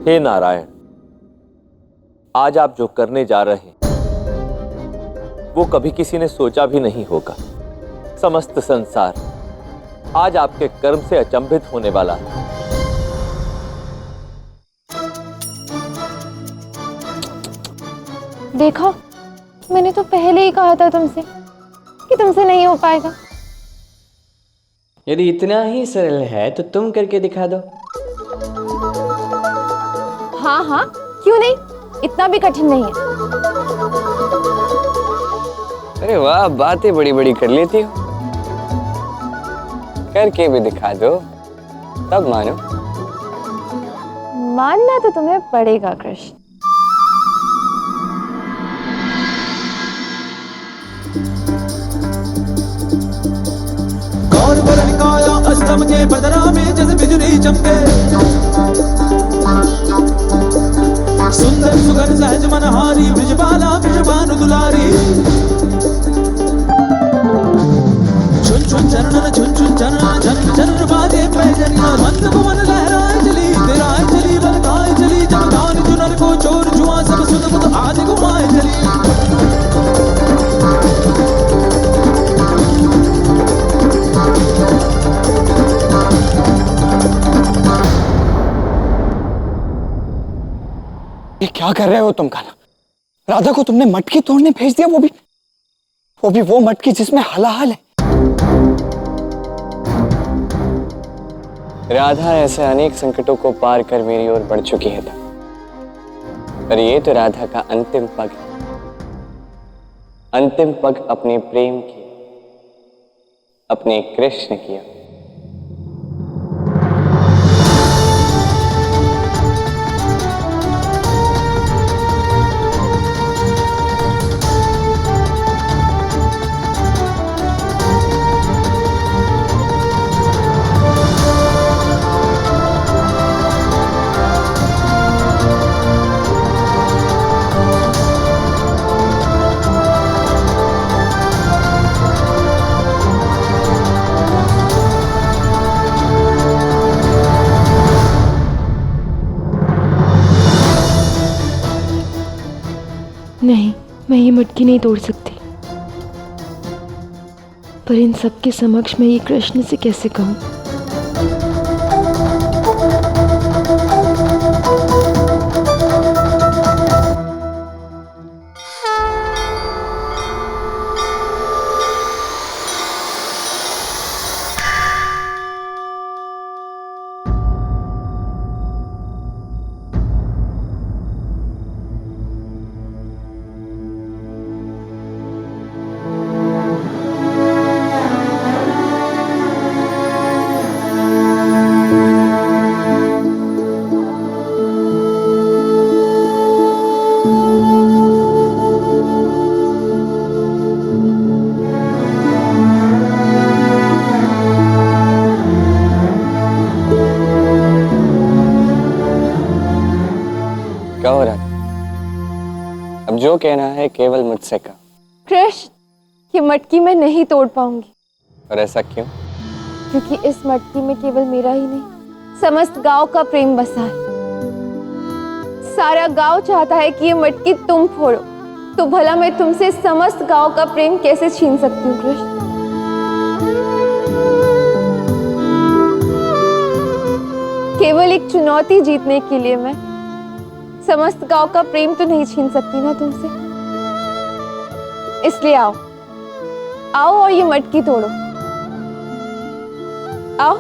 हे नारायण, आज आप जो करने जा रहे हैं वो कभी किसी ने सोचा भी नहीं होगा। समस्त संसार आज आपके कर्म से अचंभित होने वाला है। देखा, मैंने तो पहले ही कहा था तुमसे कि तुमसे नहीं हो पाएगा। यदि इतना ही सरल है तो तुम करके दिखा दो। हाँ हाँ, क्यों नहीं, इतना भी कठिन नहीं है। अरे वाह, बातें बड़ी बड़ी कर लेती हो। करके भी दिखा दो, तब मानो। मानना तो तुम्हें पड़ेगा कृष्ण। गौर वरण काया अष्टम के बदरा में जैसे बिजली चमके, सुंदर सुगर सहज मनहारी ब्रिजबाला ब्रिजबानु दुलारी। छुन छुन चरण छुन छुन चरण झन झन बाजे पैजनिया, मंद पवन लहराए चली तेराए चली बलकाए चली, जब दान चुनर को चोर जुआ सब सुध बुध आदि घुमाए चली। ये क्या कर रहे हो तुम कान्हा? राधा को तुमने मटकी तोड़ने भेज दिया, वो भी वो मटकी जिसमें हलाहल है। राधा ऐसे अनेक संकटों को पार कर मेरी ओर बढ़ चुकी है, पर ये तो राधा का अंतिम पग है। अंतिम पग अपने प्रेम की, अपने कृष्ण की। नहीं, मैं ये मटकी नहीं तोड़ सकती, पर इन सबके समक्ष मैं ये कृष्ण से कैसे कहूं? कहो राधा, अब जो कहना है केवल मुझसे कहो। कृष्ण, ये मटकी मैं नहीं तोड़ पाऊंगी। और ऐसा क्यों? क्योंकि इस मटकी में केवल मेरा ही नहीं, समस्त गांव का प्रेम बसा है। सारा गांव चाहता है कि ये मटकी तुम फोड़ो, तो भला मैं तुमसे समस्त गांव का प्रेम कैसे छीन सकती हूँ कृष्ण? केवल एक चुनौती जीतने के लिए मैं समस्त गांव का प्रेम तो नहीं छीन सकती ना तुमसे। इसलिए आओ, आओ और ये मटकी तोड़ो। आओ।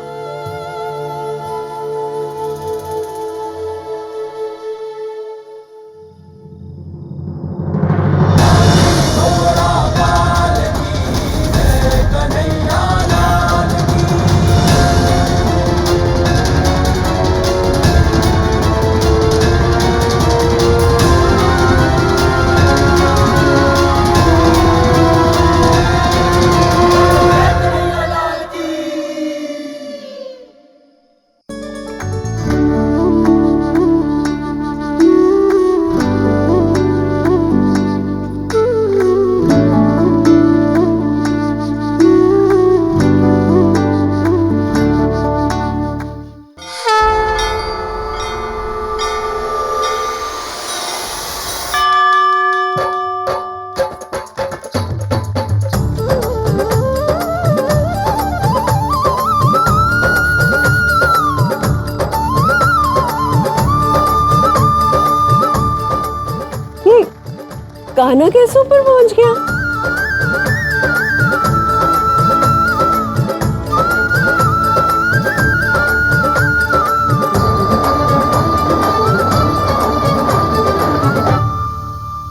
कान्हा कैसे ऊपर पहुंच गया?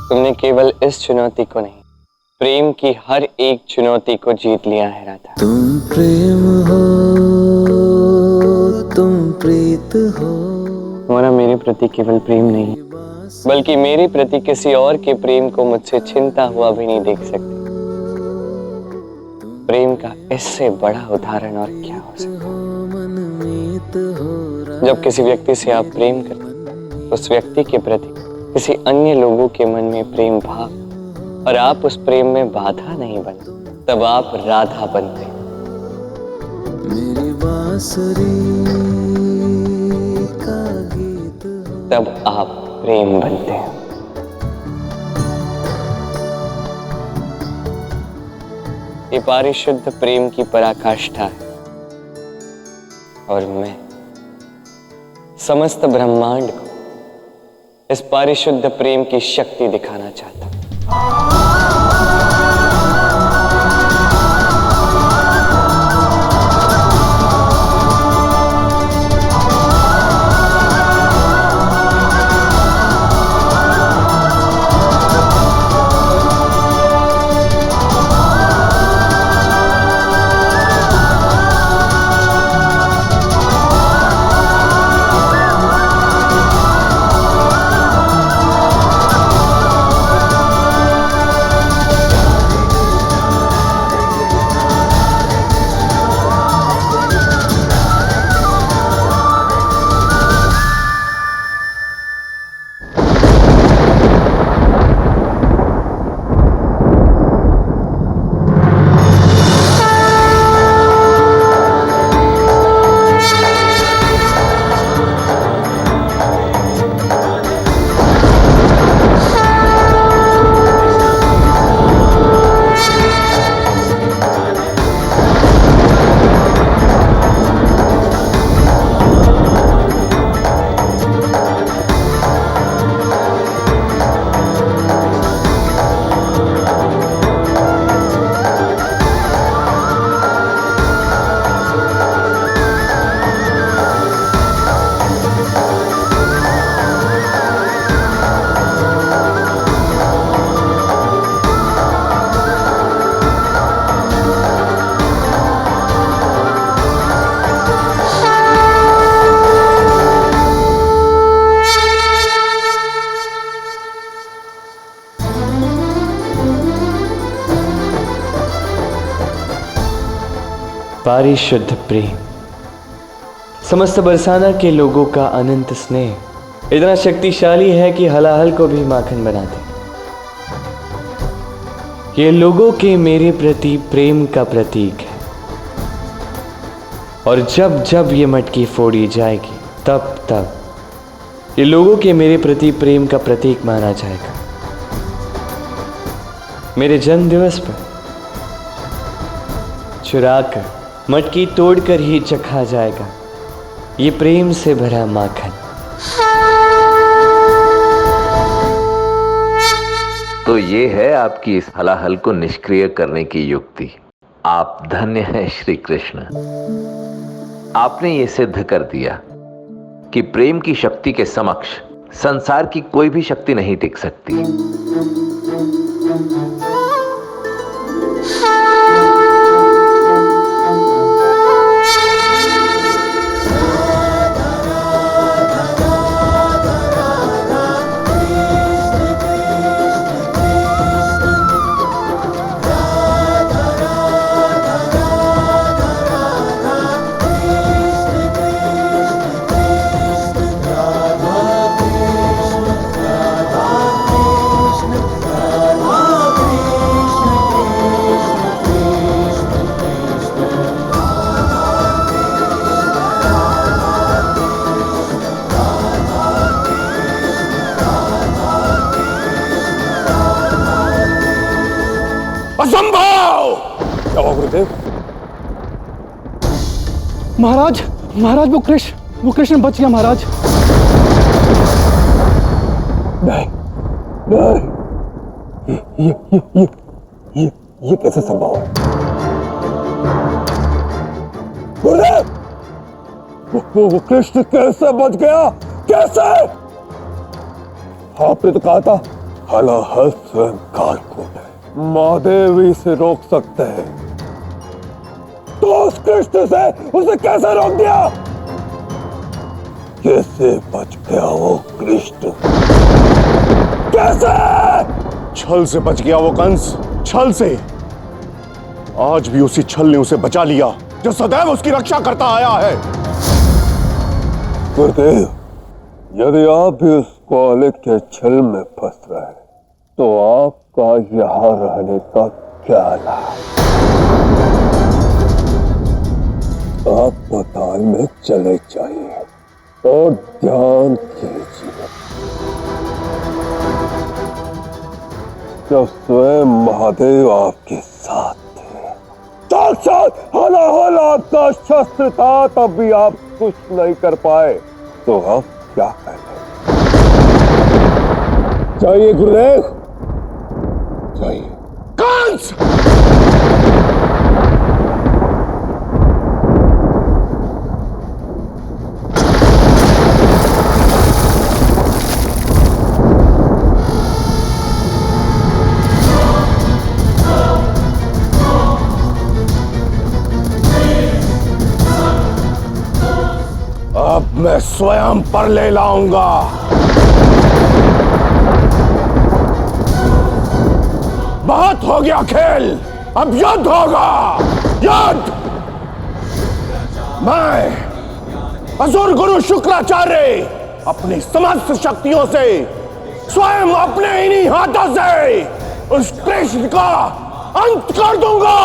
तुमने केवल इस चुनौती को नहीं, प्रेम की हर एक चुनौती को जीत लिया है राधा। तुम प्रेम हो, तुम प्रीत हो। तुम्हारा मेरे प्रति केवल प्रेम नहीं, बल्कि मेरे प्रति किसी और के प्रेम को मुझसे छिनता हुआ भी नहीं देख सकते। प्रेम का इससे बड़ा उदाहरण और क्या हो सकता है? जब किसी व्यक्ति से आप प्रेम करते, उस व्यक्ति के प्रति किसी अन्य लोगों के मन में प्रेम भाव और आप उस प्रेम में बाधा नहीं बनते, तब आप राधा बनते हैं। मेरी बांसुरी का गीत हो। तब आप प्रेम बनते हैं। ये पारिशुद्ध प्रेम की पराकाष्ठा है और मैं समस्त ब्रह्मांड को इस पारिशुद्ध प्रेम की शक्ति दिखाना चाहता हूं। पारिशुद्ध प्रेम, समस्त बरसाना के लोगों का अनंत स्नेह इतना शक्तिशाली है कि हलाहल को भी माखन बना दे। ये लोगों के मेरे प्रति प्रेम का प्रतीक है और जब जब ये मटकी फोड़ी जाएगी तब तब ये लोगों के मेरे प्रति प्रेम का प्रतीक माना जाएगा। मेरे जन्म दिवस पर चुराकर मटकी तोड़कर ही चखा जाएगा ये प्रेम से भरा माखन। तो ये है आपकी इस हलाहल को निष्क्रिय करने की युक्ति। आप धन्य हैं श्री कृष्ण। आपने ये सिद्ध कर दिया कि प्रेम की शक्ति के समक्ष संसार की कोई भी शक्ति नहीं टिक सकती। महाराज, महाराज वो कृष्ण बच गया महाराज। नहीं, नहीं, ये कैसे संभव है? गुरुदेव, वो कृष्ण कैसे बच गया? कैसे? आपने तो कहा था हलाहल स्वयं कालकूट है, महादेव ही इसे रोक सकते हैं। तो उस कृष्ण से उसे कैसे रोक दिया? कैसे बच गया वो कृष्ण? कैसे? छल से बच गया वो कंस, छल से। आज भी उसी छल ने उसे बचा लिया जो सदैव उसकी रक्षा करता आया है। गुरुदेव, यदि आप भी उस ग्वाले के छल में फंस रहे तो आपका यहाँ रहने का क्या लाभ? आप पाताल में चले जाइए और ध्यान कीजिए। जब स्वयं महादेव आपके साथ थे, साक्षात हलाहल आपका शस्त्र था, तब भी आप कुछ नहीं कर पाए, तो अब क्या करें? जाइए गुरुदेव, जाइए। कंस! अब मैं स्वयं पर ले लाऊंगा। बहुत हो गया खेल, अब युद्ध होगा, युद्ध। मैं असुर गुरु शुक्राचार्य अपनी समस्त शक्तियों से स्वयं अपने इन्हीं हाथों से उस कृष्ण का अंत कर दूंगा।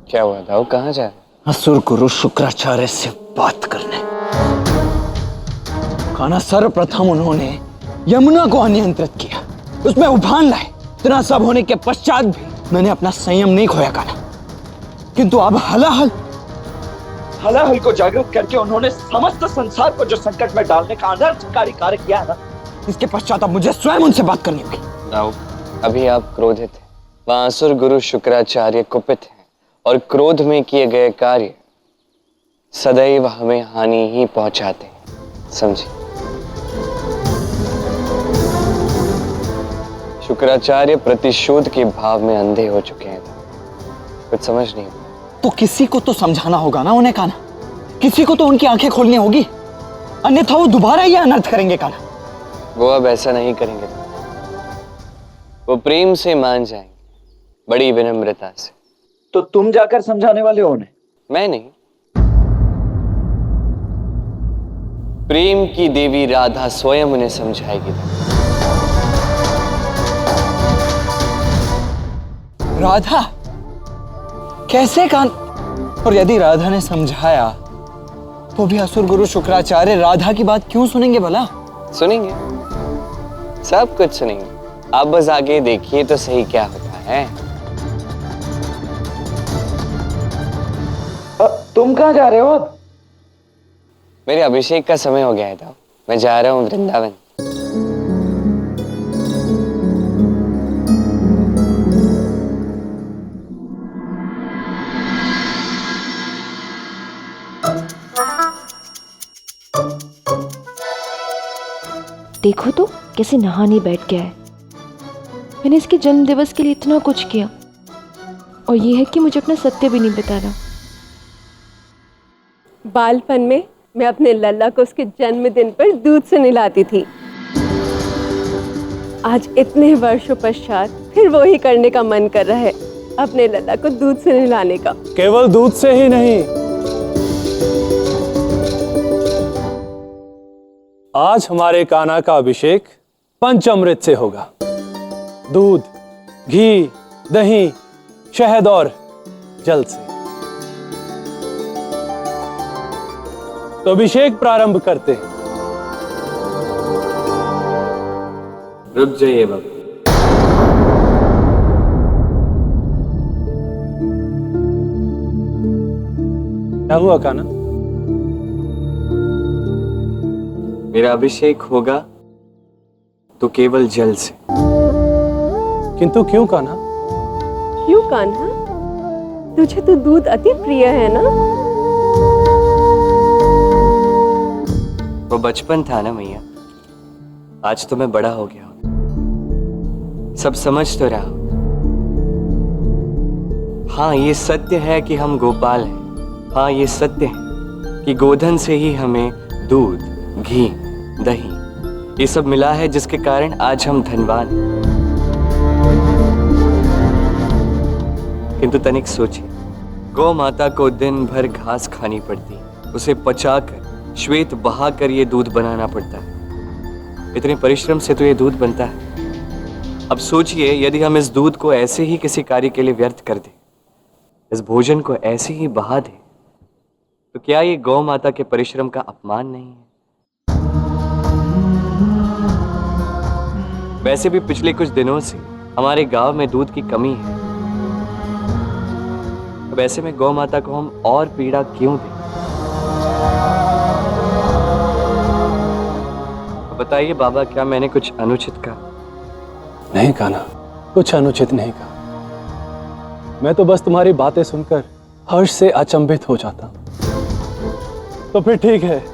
क्या हुआ दाऊ, कहाँ जा रहे? असुर गुरु शुक्राचार्य से बात करने। कान्हा, सर्वप्रथम उन्होंने यमुना को अनियंत्रित किया, उसमें उफान लाए। इतना सब होने के पश्चात भी मैंने अपना संयम नहीं खोया कान्हा। किंतु अब हलाहल को जागृत करके उन्होंने समस्त संसार को जो संकट में डालने का अनर्थकारी कार्य किया है ना, इसके पश्चात अब मुझे स्वयं उनसे बात करनी होगी। दाऊ, अभी आप क्रोधित हैं, वहां असुर गुरु शुक्राचार्य कुपित हैं, और क्रोध में किए गए कार्य सदैव हमें हानि ही पहुंचाते हैं, समझे? शुक्राचार्य प्रतिशोध के भाव में अंधे हो चुके हैं, कुछ समझ नहीं। तो किसी को तो समझाना होगा ना उन्हें कान्हा, किसी को तो उनकी आंखें खोलनी होगी, अन्यथा वो दोबारा ही अनर्थ करेंगे कान्हा। वो अब ऐसा नहीं करेंगे, वो प्रेम से मान जाएंगे, बड़ी विनम्रता से। तो तुम जाकर समझाने वाले हो उन्हें? मैं नहीं, प्रेम की देवी राधा स्वयं उन्हें समझाएगी। राधा? कैसे कान? और यदि राधा ने समझाया तो भी असुर गुरु शुक्राचार्य राधा की बात क्यों सुनेंगे भला? सुनेंगे, सब कुछ सुनेंगे। आप बस आगे देखिए तो सही क्या होता है। तुम कहाँ जा रहे हो अब? मेरे अभिषेक का समय हो गया था, मैं जा रहा हूँ वृंदावन। देखो तो कैसे नहाने बैठ गया है। मैंने इसके जन्म दिवस के लिए इतना कुछ किया, और ये है कि मुझे अपना सत्य भी नहीं बता रहा। बालपन में मैं अपने लल्ला को उसके जन्मदिन पर दूध से नहलाती थी। आज इतने वर्षों पश्चात फिर वो ही करने का मन कर रहा है, अपने लल्ला को दूध से नहलाने का। केवल दूध से ही नहीं, आज हमारे कान्हा का अभिषेक पंचामृत से होगा। दूध, घी, दही, शहद और जल से। तो अभिषेक प्रारंभ करते हैं। रुक जाइए बाबा। क्या हुआ कान्हा? मेरा अभिषेक होगा तो केवल जल से। किंतु क्यों कान्हा? क्यों कान्हा? तुझे तो दूध अति प्रिय है ना? वो बचपन था ना मैया, आज तो मैं बड़ा हो गया हूं, सब समझ तो रहा हूं। हाँ, ये सत्य है कि हम गोपाल हैं। हाँ, ये सत्य है कि गोधन से ही हमें दूध, घी, दही ये सब मिला है, जिसके कारण आज हम धनवान हैं। किंतु तनिक सोचिए, गौ माता को दिन भर घास खानी पड़ती, उसे पचाकर श्वेत बहाकर ये दूध बनाना पड़ता है। इतने परिश्रम से तो ये दूध बनता है। अब सोचिए, यदि हम इस दूध को ऐसे ही किसी कार्य के लिए व्यर्थ कर दें, इस भोजन को ऐसे ही बहा दें, तो क्या ये गौ माता के परिश्रम का अपमान नहीं है? वैसे भी पिछले कुछ दिनों से हमारे गांव में दूध की कमी है। अब ऐसे में गौ माता को हम और पीड़ा क्यों दें? बताइए बाबा, क्या मैंने कुछ अनुचित कहा? नहीं कान्हा, कुछ अनुचित नहीं कहा। मैं तो बस तुम्हारी बातें सुनकर हर्ष से अचंभित हो जाता। तो फिर ठीक है,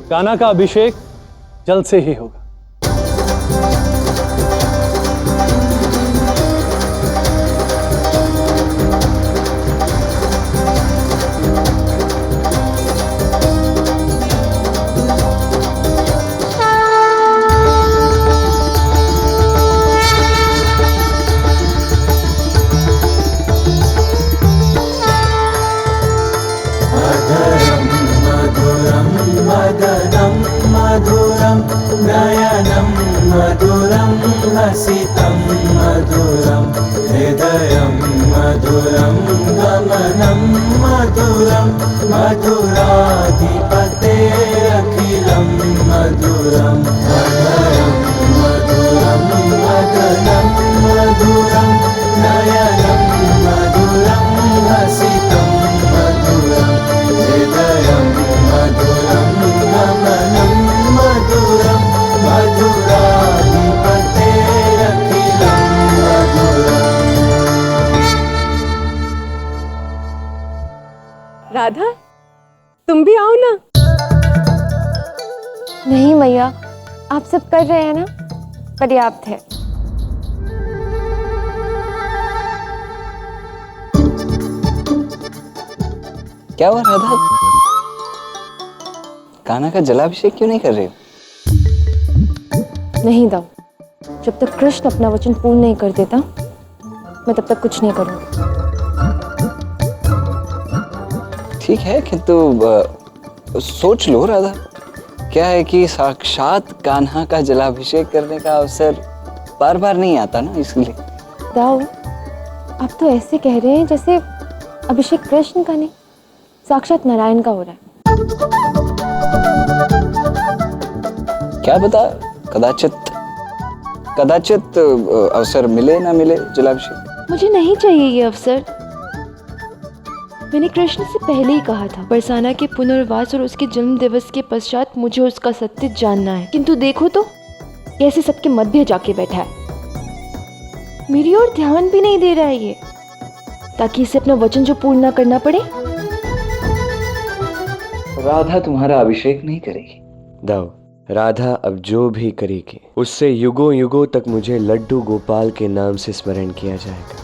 कान्हा का अभिषेक जल से ही होगा। मदनं मधुरं नयनं मधुरं हसितं मधुरं हृदयं मधुरं गमनं मधुरं मधुराधिपतेरखिलं मधुरं मधुरं मधुरं मदनं मधुरं नयनं मधुरं हसितं मधुरं हृदयं मधुरं गमनं मधुरं मधुराधिपतेरखिलं मधुरम्। राधा, तुम भी आओ ना। नहीं मैया, आप सब कर रहे हैं ना, पर्याप्त है। क्या हुआ राधा? कान्हा का जलाभिषेक क्यों नहीं कर रहे हो? नहीं दाऊ, जब तक कृष्ण अपना वचन पूर्ण नहीं कर देता, मैं तब तक कुछ नहीं करूंगी। ठीक है, किंतु सोच लो राधा, क्या है कि साक्षात कान्हा का जलाभिषेक करने का अवसर बार बार नहीं आता ना, इसलिए। दाऊ, आप तो ऐसे कह रहे हैं जैसे अभिषेक कृष्ण का नहीं, साक्षात नारायण का हो रहा है। क्या बता, कदाचित अवसर मिले ना मिले जलाभिषेक। मुझे नहीं चाहिए ये अवसर। मैंने कृष्ण से पहले ही कहा था, बरसाना के पुनर्वास और उसके जन्म दिवस के पश्चात मुझे उसका सत्य जानना है। किंतु देखो तो, कैसे सबके मध्य जाके बैठा है। मेरी ओर ध्यान भी नहीं दे रहा है ये, ताकि इसे अपना वचन जो पूर्ण ना करना पड़े। राधा तुम्हारा अभिषेक नहीं करेगी। दाऊ, राधा अब जो भी करेगी उससे युगों युगों तक मुझे लड्डू गोपाल के नाम से स्मरण किया जाएगा।